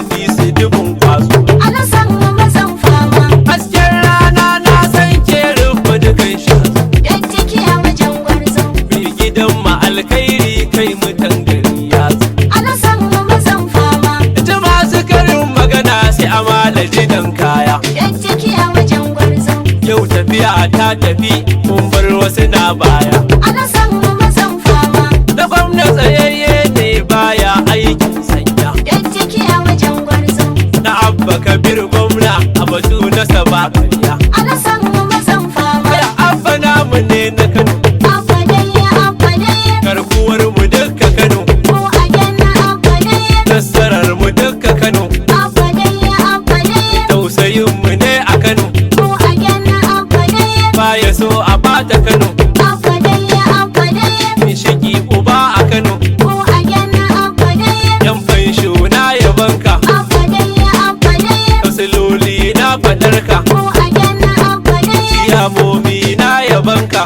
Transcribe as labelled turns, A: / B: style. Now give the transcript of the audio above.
A: fi su dubun kwazo.
B: Alasan mu mazan fama.
A: Hasken rana na san ke rufe dukan shazo.
B: Yan ciki a wajen gwarzo.
A: Mai gidan ma alkhairi kai mutan gari ya zo.
B: Alasan mu mazan fama.
A: Ita masu karin magana sai amala jidan kaya.
B: Yan ciki a wajen gwarzo.
A: Yau tafiya ta tafi mun bar wasu na baya.
B: Alasan mu mazan fama.
A: Na gwamna tsayayye ne baya aikin sanya.
B: Yan ciki a wajen gwarzo.
A: Na abba kabir gwamna a batu na saba karya.
B: Alasan mu mazan fama.
A: Kada abba namu ne na Kano.
B: Abba dai abba dai.
A: Karkuwar mu dukka Kano.
B: Mu a ganna abba dai.
A: Nasarar mu dukka Kano.
B: Abba dai abba dai.
A: Tausayin mu ne a Kano.
B: Mu a ganna abba dai.
A: Baya so a bata Kano.
B: Abba dai abba dai.
A: Shiki uba a Kano.
B: Mu a ganna abba dai.
A: Yan fansho na yabanka.
B: Abba dai abba dai.
A: Tausiloli na fadarka.
B: Mu a ganna abba dai.
A: Ciyamomi na yabanka.